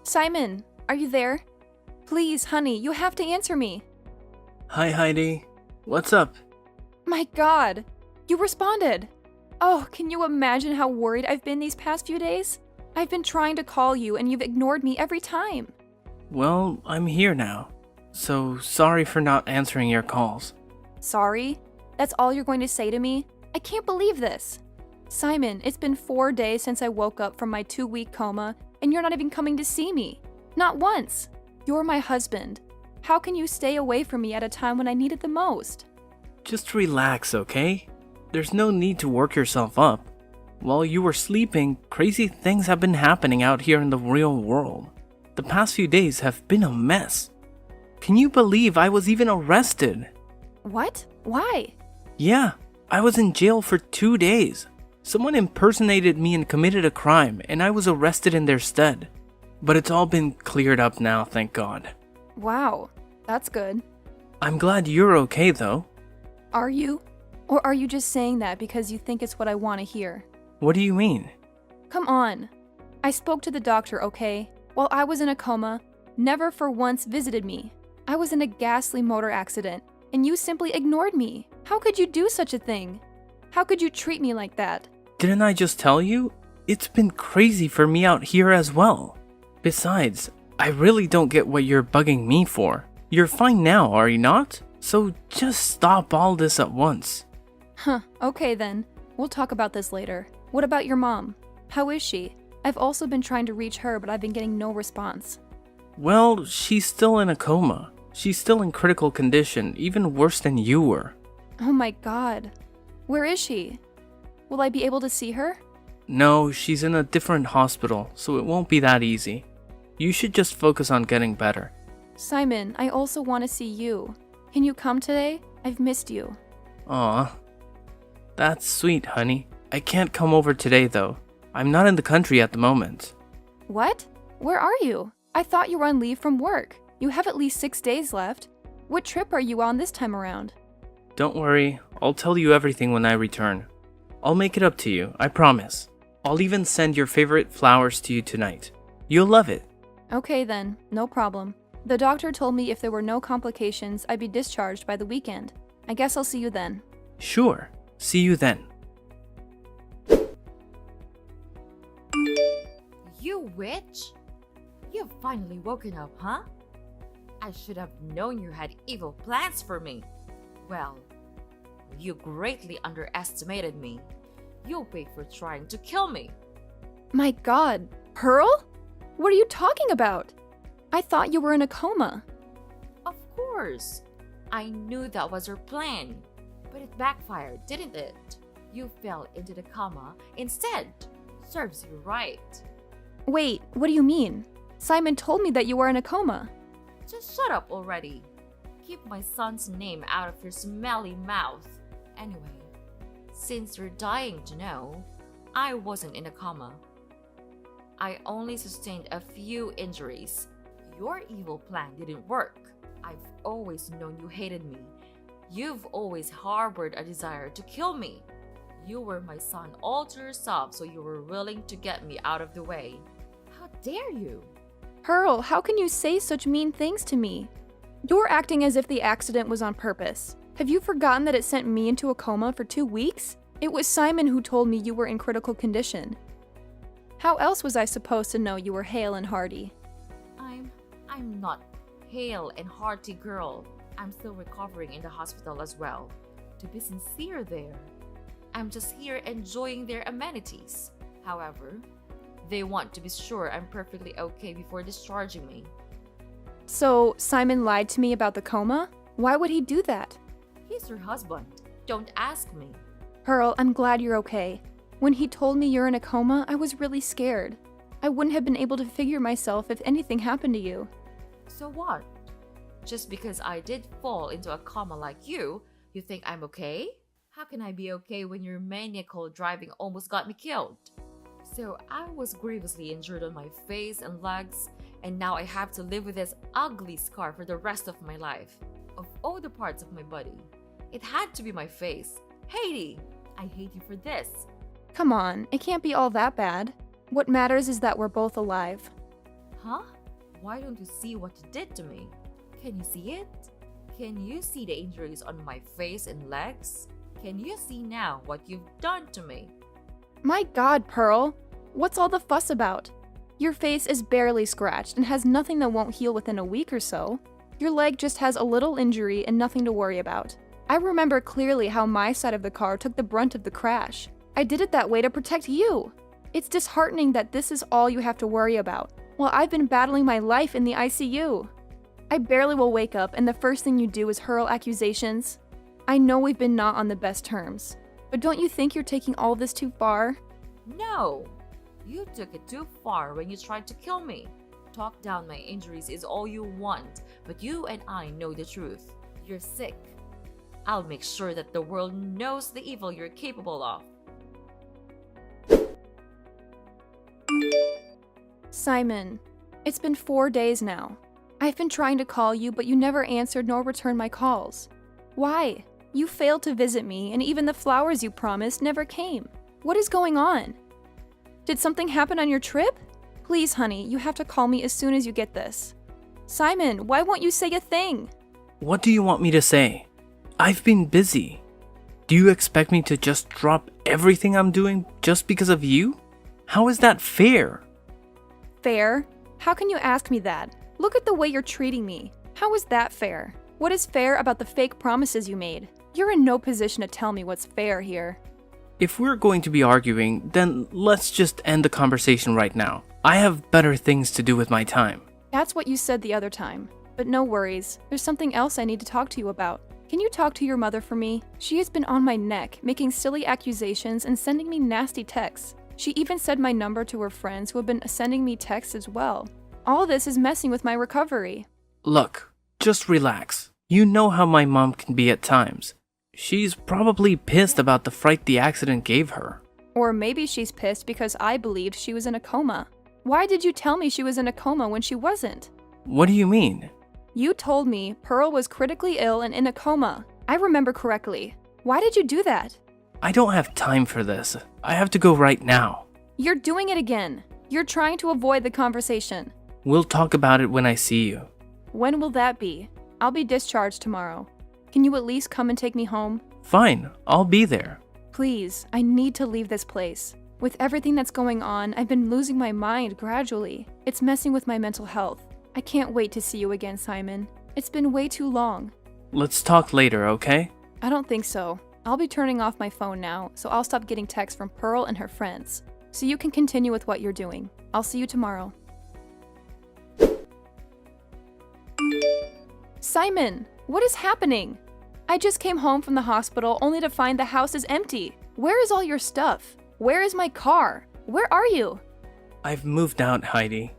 Simon, are you there? Please, honey, you have to answer me. Hi, Heidi. What's up? My God, you responded. Oh, can you imagine how worried I've been these past few days? I've been trying to call you and you've ignored me every time. Well, I'm here now. So sorry for not answering your calls. Sorry? That's all you're going to say to me? I can't believe this. Simon, it's been 4 days since I woke up from my 2-week coma and you're not even coming to see me. Not once. You're my husband. How can you stay away from me at a time when I need it the most? Just relax, okay? There's no need to work yourself up. While you were sleeping, crazy things have been happening out here in the real world. The past few days have been a mess. Can you believe I was even arrested? What? Why? Yeah, I was in jail for 2 days. Someone impersonated me and committed a crime, and I was arrested in their stead. But it's all been cleared up now, thank God. Wow, that's good. I'm glad you're okay, though. Are you? Or are you just saying that because you think it's what I want to hear? What do you mean? Come on. I spoke to the doctor, okay? While I was in a coma, never for once visited me. I was in a ghastly motor accident, and you simply ignored me. How could you do such a thing? How could you treat me like that? Didn't I just tell you? It's been crazy for me out here as well. Besides, I really don't get what you're bugging me for. You're fine now, are you not? So just stop all this at once. Huh, okay then. We'll talk about this later. What about your mom? How is she? I've also been trying to reach her, but I've been getting no response. Well, she's still in a coma. She's still in critical condition, even worse than you were. Oh my God. Where is she? Will I be able to see her? No, she's in a different hospital, so it won't be that easy. You should just focus on getting better. Simon, I also want to see you. Can you come today? I've missed you. Aw. That's sweet, honey. I can't come over today, though. I'm not in the country at the moment. What? Where are you? I thought you were on leave from work. You have at least 6 days left. What trip are you on this time around? Don't worry, I'll tell you everything when I return. I'll make it up to you, I promise. I'll even send your favorite flowers to you tonight. You'll love it. Okay then, no problem. The doctor told me if there were no complications, I'd be discharged by the weekend. I guess I'll see you then. Sure, see you then. You witch! You've finally woken up, huh? I should have known you had evil plans for me. Well, you greatly underestimated me. You'll pay for trying to kill me. My God, Pearl? What are you talking about? I thought you were in a coma. Of course. I knew that was your plan. But it backfired, didn't it? You fell into the coma instead. Serves you right. Wait, what do you mean? Simon told me that you were in a coma. Just shut up already. Keep my son's name out of your smelly mouth. Anyway, since you're dying to know, I wasn't in a coma. I only sustained a few injuries. Your evil plan didn't work. I've always known you hated me. You've always harbored a desire to kill me. You were my son all to yourself, so you were willing to get me out of the way. How dare you? Pearl, how can you say such mean things to me? You're acting as if the accident was on purpose. Have you forgotten that it sent me into a coma for 2 weeks? It was Simon who told me you were in critical condition. How else was I supposed to know you were hale and hearty? I'm not hale and hearty, girl. I'm still recovering in the hospital as well. To be sincere there, I'm just here enjoying their amenities. However, they want to be sure I'm perfectly okay before discharging me. So, Simon lied to me about the coma? Why would he do that? He's your husband. Don't ask me. Pearl, I'm glad you're okay. When he told me you're in a coma, I was really scared. I wouldn't have been able to figure myself if anything happened to you. So what? Just because I did fall into a coma like you think I'm okay? How can I be okay when your maniacal driving almost got me killed? So I was grievously injured on my face and legs, and now I have to live with this ugly scar for the rest of my life. Of all the parts of my body, it had to be my face. Haiti, I hate you for this. Come on, it can't be all that bad. What matters is that we're both alive. Huh? Why don't you see what you did to me? Can you see it? Can you see the injuries on my face and legs? Can you see now what you've done to me? My God, Pearl. What's all the fuss about? Your face is barely scratched and has nothing that won't heal within a week or so. Your leg just has a little injury and nothing to worry about. I remember clearly how my side of the car took the brunt of the crash. I did it that way to protect you. It's disheartening that this is all you have to worry about, while I've been battling my life in the ICU. I barely will wake up and the first thing you do is hurl accusations. I know we've been not on the best terms, but don't you think you're taking all this too far? No! You took it too far when you tried to kill me. Talk down my injuries is all you want, but you and I know the truth. You're sick. I'll make sure that the world knows the evil you're capable of. Simon, it's been 4 days now. I've been trying to call you, but you never answered nor returned my calls. Why? You failed to visit me, and even the flowers you promised never came. What is going on? Did something happen on your trip? Please, honey, you have to call me as soon as you get this. Simon, why won't you say a thing? What do you want me to say? I've been busy. Do you expect me to just drop everything I'm doing just because of you? How is that fair? Fair? How can you ask me that? Look at the way you're treating me. How is that fair? What is fair about the fake promises you made? You're in no position to tell me what's fair here. If we're going to be arguing, then let's just end the conversation right now. I have better things to do with my time. That's what you said the other time. But no worries, there's something else I need to talk to you about. Can you talk to your mother for me? She has been on my neck, making silly accusations and sending me nasty texts. She even said my number to her friends who have been sending me texts as well. All this is messing with my recovery. Look, just relax. You know how my mom can be at times. She's probably pissed about the fright the accident gave her. Or maybe she's pissed because I believed she was in a coma. Why did you tell me she was in a coma when she wasn't? What do you mean? You told me Pearl was critically ill and in a coma. I remember correctly. Why did you do that? I don't have time for this. I have to go right now. You're doing it again. You're trying to avoid the conversation. We'll talk about it when I see you. When will that be? I'll be discharged tomorrow. Can you at least come and take me home? Fine, I'll be there. Please, I need to leave this place. With everything that's going on, I've been losing my mind gradually. It's messing with my mental health. I can't wait to see you again, Simon. It's been way too long. Let's talk later, okay? I don't think so. I'll be turning off my phone now, so I'll stop getting texts from Pearl and her friends. So you can continue with what you're doing. I'll see you tomorrow. Simon, what is happening? I just came home from the hospital only to find the house is empty. Where is all your stuff? Where is my car? Where are you? I've moved out, Heidi.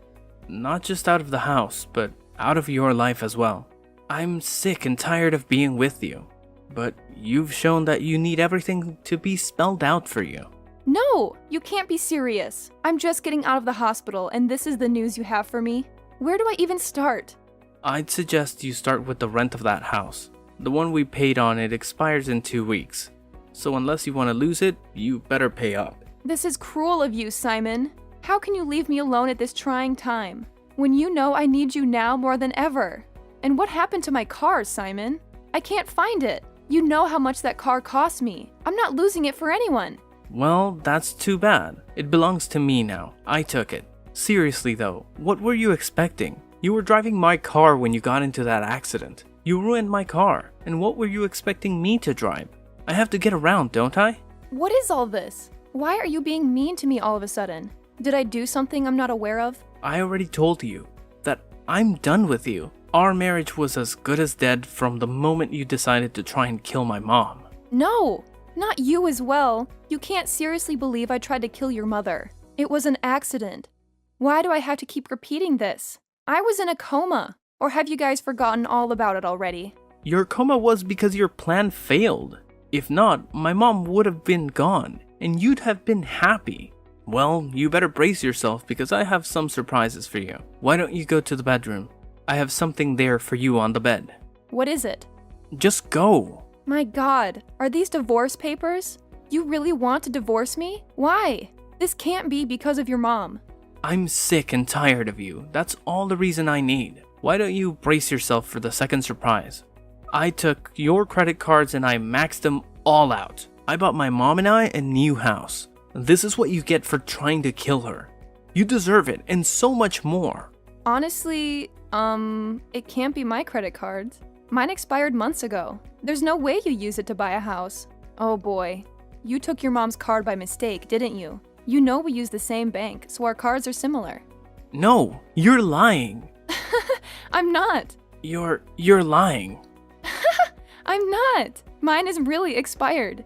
Not just out of the house, but out of your life as well. I'm sick and tired of being with you. But you've shown that you need everything to be spelled out for you. No, you can't be serious. I'm just getting out of the hospital and this is the news you have for me? Where do I even start? I'd suggest you start with the rent of that house. The one we paid on it expires in 2 weeks. So unless you want to lose it, you better pay up. This is cruel of you, Simon. How can you leave me alone at this trying time? When you know I need you now more than ever. And what happened to my car, Simon? I can't find it. You know how much that car cost me. I'm not losing it for anyone. Well, that's too bad. It belongs to me now. I took it. Seriously though, what were you expecting? You were driving my car when you got into that accident. You ruined my car. And what were you expecting me to drive? I have to get around, don't I? What is all this? Why are you being mean to me all of a sudden? Did I do something I'm not aware of? I already told you that I'm done with you. Our marriage was as good as dead from the moment you decided to try and kill my mom. No, not you as well. You can't seriously believe I tried to kill your mother. It was an accident. Why do I have to keep repeating this? I was in a coma. Or have you guys forgotten all about it already? Your coma was because your plan failed. If not, my mom would have been gone, and you'd have been happy. Well, you better brace yourself because I have some surprises for you. Why don't you go to the bedroom? I have something there for you on the bed. What is it? Just go. My God, are these divorce papers? You really want to divorce me? Why? This can't be because of your mom. I'm sick and tired of you. That's all the reason I need. Why don't you brace yourself for the second surprise? I took your credit cards and I maxed them all out. I bought my mom and I a new house. This is what you get for trying to kill her. You deserve it and so much more. Honestly, it can't be my credit cards. Mine expired months ago. There's no way you use it to buy a house. Oh boy. You took your mom's card by mistake, didn't you? You know we use the same bank, so our cards are similar. No, you're lying. I'm not. You're lying. I'm not. Mine is really expired.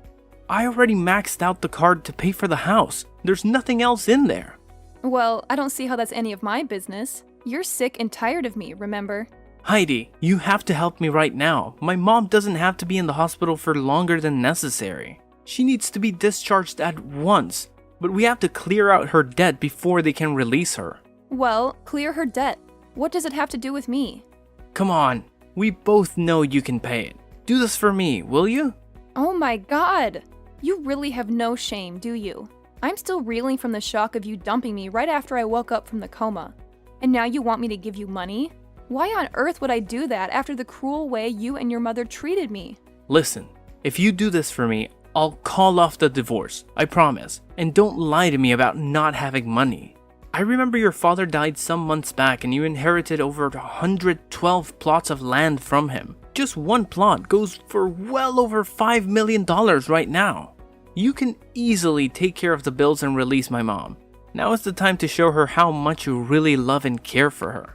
I already maxed out the card to pay for the house. There's nothing else in there. Well, I don't see how that's any of my business. You're sick and tired of me, remember? Heidi, you have to help me right now. My mom doesn't have to be in the hospital for longer than necessary. She needs to be discharged at once, but we have to clear out her debt before they can release her. Well, clear her debt. What does it have to do with me? Come on, we both know you can pay it. Do this for me, will you? Oh my god! You really have no shame, do you? I'm still reeling from the shock of you dumping me right after I woke up from the coma. And now you want me to give you money? Why on earth would I do that after the cruel way you and your mother treated me? Listen, if you do this for me, I'll call off the divorce, I promise. And don't lie to me about not having money. I remember your father died some months back and you inherited over 112 plots of land from him. Just one plot goes for well over $5 million right now. You can easily take care of the bills and release my mom. Now is the time to show her how much you really love and care for her.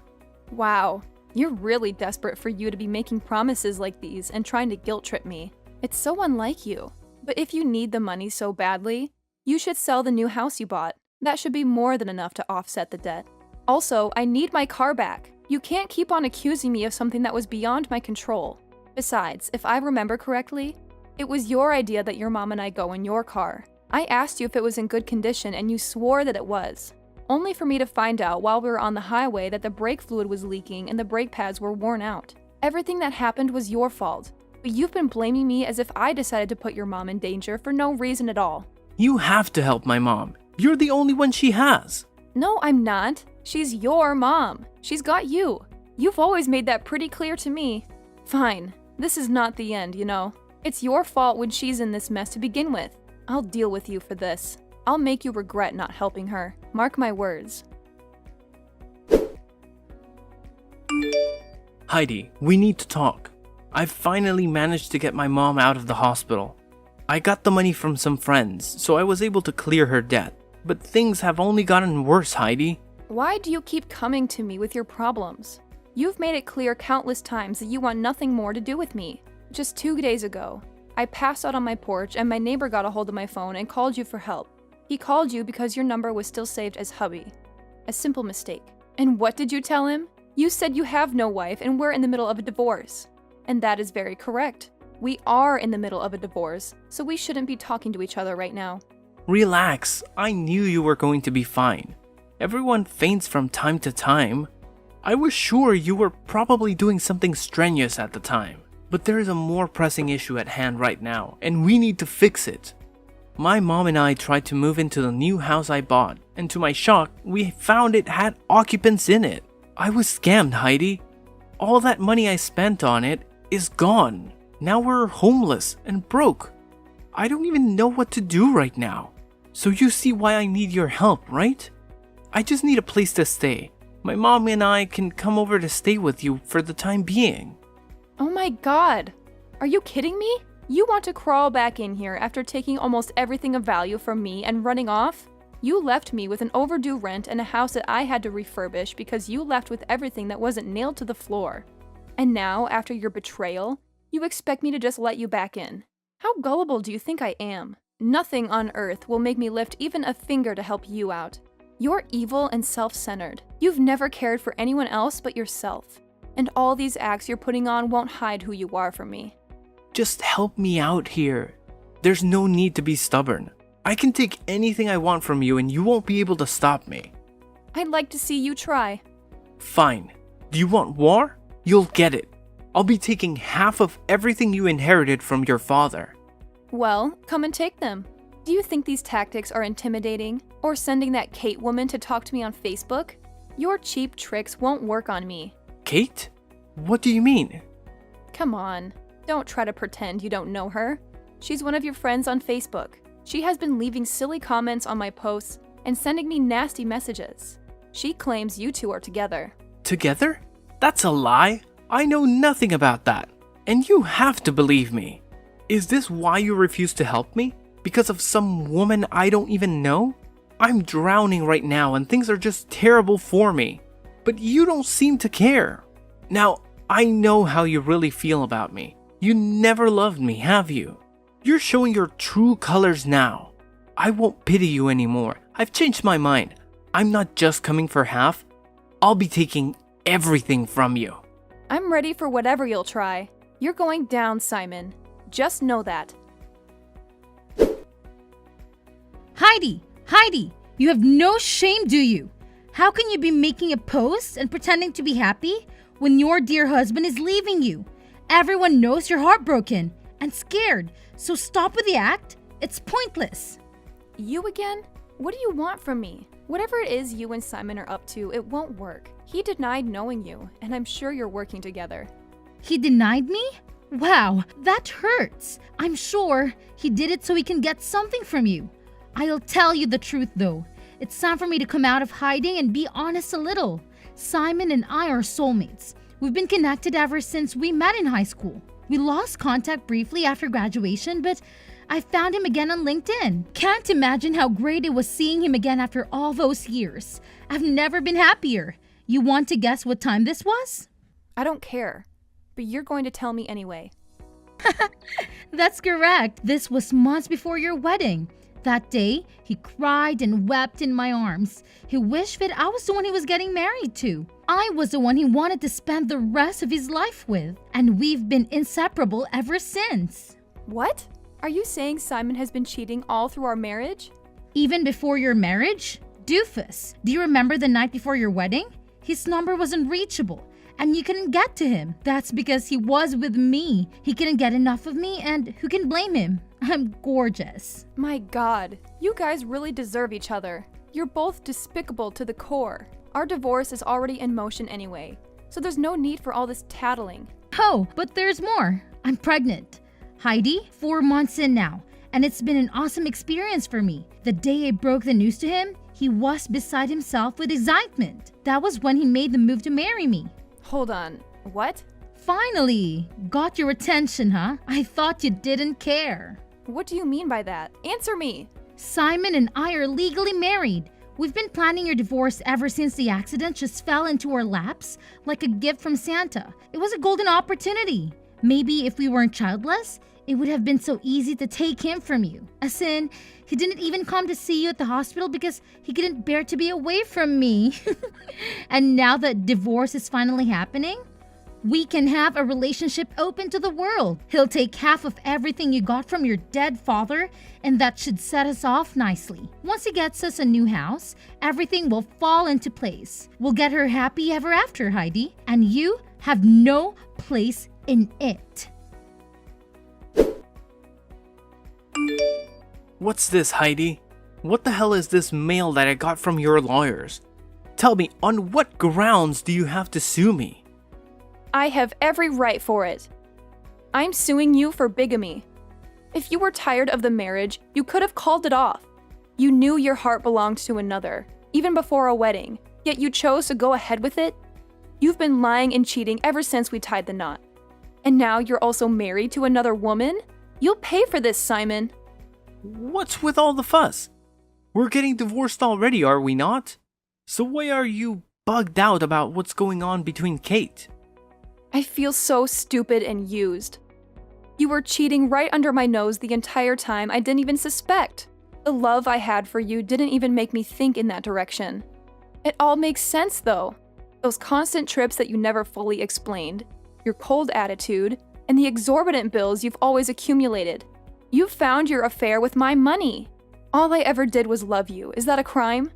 Wow, you're really desperate for you to be making promises like these and trying to guilt trip me. It's so unlike you. But if you need the money so badly, you should sell the new house you bought. That should be more than enough to offset the debt. Also, I need my car back. You can't keep on accusing me of something that was beyond my control. Besides, if I remember correctly, it was your idea that your mom and I go in your car. I asked you if it was in good condition and you swore that it was. Only for me to find out while we were on the highway that the brake fluid was leaking and the brake pads were worn out. Everything that happened was your fault, but you've been blaming me as if I decided to put your mom in danger for no reason at all. You have to help my mom. You're the only one she has. No, I'm not. She's your mom. She's got you. You've always made that pretty clear to me. Fine. This is not the end, you know. It's your fault when she's in this mess to begin with. I'll deal with you for this. I'll make you regret not helping her. Mark my words. Heidi, we need to talk. I've finally managed to get my mom out of the hospital. I got the money from some friends, so I was able to clear her debt. But things have only gotten worse, Heidi. Why do you keep coming to me with your problems? You've made it clear countless times that you want nothing more to do with me. Just 2 days ago, I passed out on my porch and my neighbor got a hold of my phone and called you for help. He called you because your number was still saved as hubby. A simple mistake. And what did you tell him? You said you have no wife and we're in the middle of a divorce. And that is very correct. We are in the middle of a divorce, so we shouldn't be talking to each other right now. Relax, I knew you were going to be fine. Everyone faints from time to time. I was sure you were probably doing something strenuous at the time. But there is a more pressing issue at hand right now, and we need to fix it. My mom and I tried to move into the new house I bought, and to my shock, we found it had occupants in it. I was scammed, Heidi. All that money I spent on it is gone. Now we're homeless and broke. I don't even know what to do right now. So you see why I need your help, right? I just need a place to stay. My mom and I can come over to stay with you for the time being. Oh my god! Are you kidding me? You want to crawl back in here after taking almost everything of value from me and running off? You left me with an overdue rent and a house that I had to refurbish because you left with everything that wasn't nailed to the floor. And now, after your betrayal, you expect me to just let you back in. How gullible do you think I am? Nothing on earth will make me lift even a finger to help you out. You're evil and self-centered. You've never cared for anyone else but yourself. And all these acts you're putting on won't hide who you are from me. Just help me out here. There's no need to be stubborn. I can take anything I want from you and you won't be able to stop me. I'd like to see you try. Fine. Do you want war? You'll get it. I'll be taking half of everything you inherited from your father. Well, come and take them. Do you think these tactics are intimidating? Or sending that Kate woman to talk to me on Facebook? Your cheap tricks won't work on me. Kate? What do you mean? Come on, don't try to pretend you don't know her. She's one of your friends on Facebook. She has been leaving silly comments on my posts and sending me nasty messages. She claims you two are together. Together? That's a lie. I know nothing about that. And you have to believe me. Is this why you refuse to help me? Because of some woman I don't even know? I'm drowning right now and things are just terrible for me. But you don't seem to care. Now, I know how you really feel about me. You never loved me, have you? You're showing your true colors now. I won't pity you anymore. I've changed my mind. I'm not just coming for half. I'll be taking everything from you. I'm ready for whatever you'll try. You're going down, Simon. Just know that. Heidi, you have no shame, do you? How can you be making a post and pretending to be happy when your dear husband is leaving you? Everyone knows you're heartbroken and scared, so stop with the act. It's pointless. You again? What do you want from me? Whatever it is you and Simon are up to, it won't work. He denied knowing you, and I'm sure you're working together. He denied me? Wow, that hurts. I'm sure he did it so he can get something from you. I'll tell you the truth though. It's time for me to come out of hiding and be honest a little. Simon and I are soulmates. We've been connected ever since we met in high school. We lost contact briefly after graduation, but I found him again on LinkedIn. Can't imagine how great it was seeing him again after all those years. I've never been happier. You want to guess what time this was? I don't care, but you're going to tell me anyway. That's correct. This was months before your wedding. That day, he cried and wept in my arms. He wished that I was the one he was getting married to. I was the one he wanted to spend the rest of his life with. And we've been inseparable ever since. What? Are you saying Simon has been cheating all through our marriage? Even before your marriage? Doofus, do you remember the night before your wedding? His number was unreachable, and you couldn't get to him. That's because he was with me. He couldn't get enough of me, and who can blame him? I'm gorgeous. My God, you guys really deserve each other. You're both despicable to the core. Our divorce is already in motion anyway, so there's no need for all this tattling. Oh, but there's more. I'm pregnant. Heidi, 4 months in now, and it's been an awesome experience for me. The day I broke the news to him, he was beside himself with excitement. That was when he made the move to marry me. Hold on, what? Finally! Got your attention, huh? I thought you didn't care. What do you mean by that? Answer me! Simon and I are legally married. We've been planning your divorce ever since the accident just fell into our laps like a gift from Santa. It was a golden opportunity. Maybe if we weren't childless, it would have been so easy to take him from you. As in, he didn't even come to see you at the hospital because he couldn't bear to be away from me. And now that divorce is finally happening, we can have a relationship open to the world. He'll take half of everything you got from your dead father, and that should set us off nicely. Once he gets us a new house, everything will fall into place. We'll get her happy ever after, Heidi, and you have no place in it. What's this, Heidi? What the hell is this mail that I got from your lawyers? Tell me, on what grounds do you have to sue me? I have every right for it. I'm suing you for bigamy. If you were tired of the marriage, you could have called it off. You knew your heart belonged to another, even before a wedding, yet you chose to go ahead with it. You've been lying and cheating ever since we tied the knot. And now you're also married to another woman? You'll pay for this, Simon. What's with all the fuss? We're getting divorced already, are we not? So why are you bugged out about what's going on between Kate? I feel so stupid and used. You were cheating right under my nose the entire time I didn't even suspect. The love I had for you didn't even make me think in that direction. It all makes sense though. Those constant trips that you never fully explained, your cold attitude, and the exorbitant bills you've always accumulated. You found your affair with my money. All I ever did was love you. Is that a crime?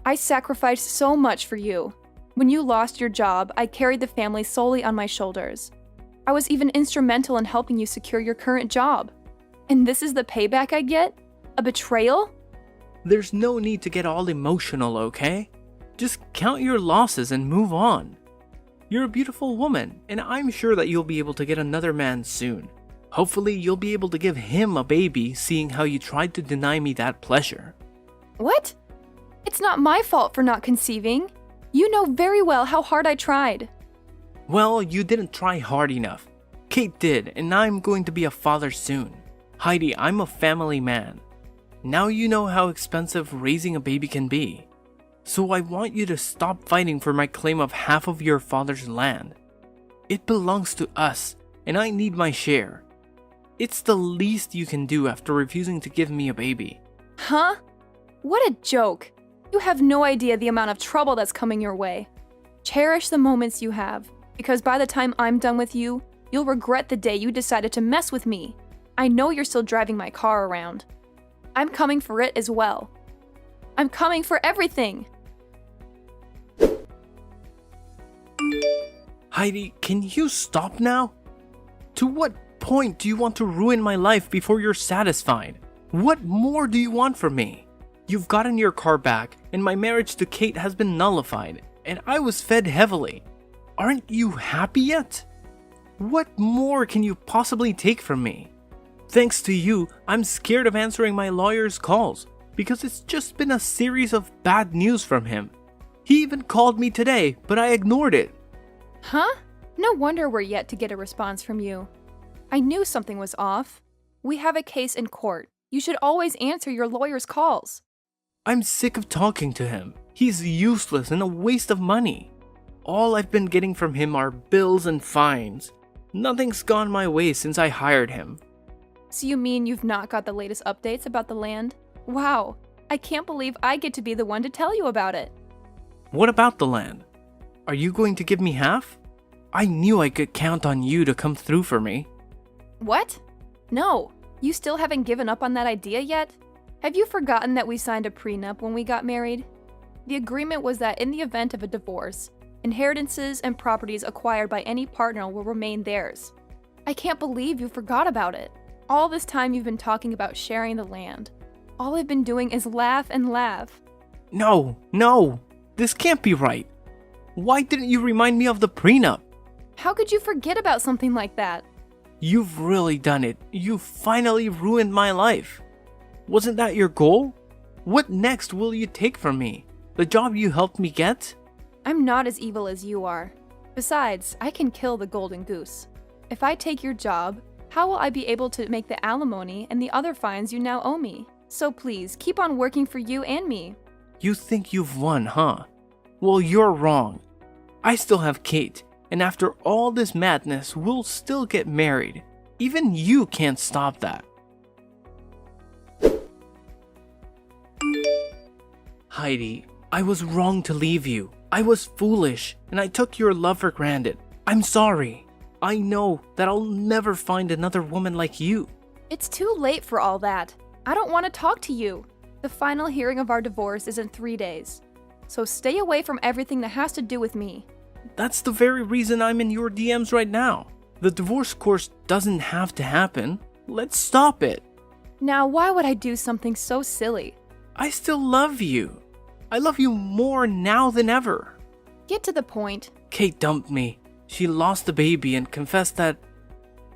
I sacrificed so much for you. When you lost your job, I carried the family solely on my shoulders. I was even instrumental in helping you secure your current job. And this is the payback I get? A betrayal? There's no need to get all emotional, okay? Just count your losses and move on. You're a beautiful woman, and I'm sure that you'll be able to get another man soon. Hopefully, you'll be able to give him a baby, seeing how you tried to deny me that pleasure. What? It's not my fault for not conceiving. You know very well how hard I tried. Well, you didn't try hard enough. Kate did, and I'm going to be a father soon. Heidi, I'm a family man. Now you know how expensive raising a baby can be. So I want you to stop fighting for my claim of half of your father's land. It belongs to us, and I need my share. It's the least you can do after refusing to give me a baby. Huh? What a joke. You have no idea the amount of trouble that's coming your way. Cherish the moments you have, because by the time I'm done with you, you'll regret the day you decided to mess with me. I know you're still driving my car around. I'm coming for it as well. I'm coming for everything. Heidi, can you stop now? To what point do you want to ruin my life before you're satisfied? What more do you want from me? You've gotten your car back, and my marriage to Kate has been nullified, and I was fed heavily. Aren't you happy yet? What more can you possibly take from me? Thanks to you, I'm scared of answering my lawyer's calls, because it's just been a series of bad news from him. He even called me today, but I ignored it. Huh? No wonder we're yet to get a response from you. I knew something was off. We have a case in court. You should always answer your lawyer's calls. I'm sick of talking to him. He's useless and a waste of money. All I've been getting from him are bills and fines. Nothing's gone my way since I hired him. So you mean you've not got the latest updates about the land? Wow, I can't believe I get to be the one to tell you about it. What about the land? Are you going to give me half? I knew I could count on you to come through for me. What? No, you still haven't given up on that idea yet? Have you forgotten that we signed a prenup when we got married? The agreement was that in the event of a divorce, inheritances and properties acquired by any partner will remain theirs. I can't believe you forgot about it. All this time you've been talking about sharing the land. All I've been doing is laugh and laugh. No, this can't be right. Why didn't you remind me of the prenup? How could you forget about something like that? You've really done it. You finally ruined my life. Wasn't that your goal? What next will you take from me? The job you helped me get? I'm not as evil as you are. Besides, I can kill the golden goose. If I take your job, how will I be able to make the alimony and the other fines you now owe me? So please, keep on working for you and me. You think you've won, huh? Well, you're wrong. I still have Kate, and after all this madness, we'll still get married. Even you can't stop that. Heidi, I was wrong to leave you. I was foolish, and I took your love for granted. I'm sorry. I know that I'll never find another woman like you. It's too late for all that. I don't want to talk to you. The final hearing of our divorce is in 3 days. So stay away from everything that has to do with me. That's the very reason I'm in your DMs right now. The divorce course doesn't have to happen. Let's stop it. Now, why would I do something so silly? I still love you. I love you more now than ever. Get to the point. Kate dumped me. She lost the baby and confessed that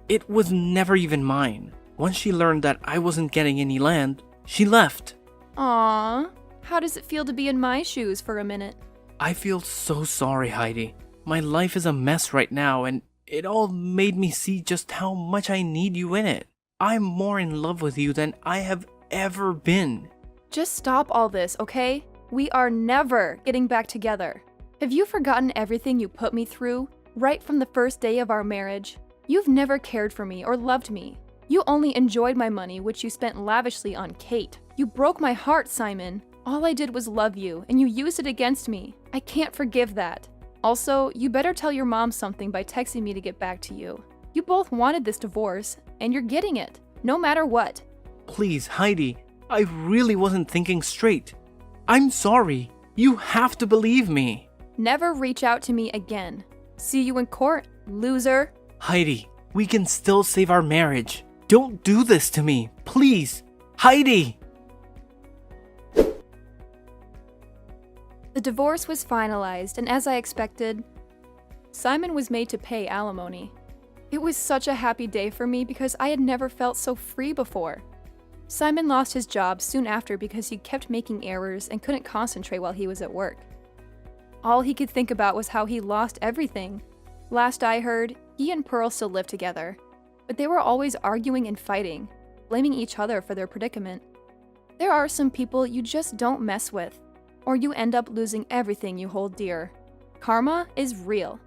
it was never even mine. Once she learned that I wasn't getting any land, she left. Aww. How does it feel to be in my shoes for a minute? I feel so sorry, Heidi. My life is a mess right now, and it all made me see just how much I need you in it. I'm more in love with you than I have ever been. Just stop all this, okay? We are never getting back together. Have you forgotten everything you put me through right from the first day of our marriage? You've never cared for me or loved me. You only enjoyed my money, which you spent lavishly on Kate. You broke my heart, Simon. All I did was love you, and you used it against me. I can't forgive that. Also, you better tell your mom something by texting me to get back to you. You both wanted this divorce, and you're getting it, no matter what. Please, Heidi, I really wasn't thinking straight. I'm sorry. You have to believe me. Never reach out to me again. See you in court, loser. Heidi, we can still save our marriage. Don't do this to me, please. Heidi! The divorce was finalized, and as I expected, Simon was made to pay alimony. It was such a happy day for me because I had never felt so free before. Simon lost his job soon after because he kept making errors and couldn't concentrate while he was at work. All he could think about was how he lost everything. Last I heard, he and Pearl still lived together, but they were always arguing and fighting, blaming each other for their predicament. There are some people you just don't mess with, or you end up losing everything you hold dear. Karma is real.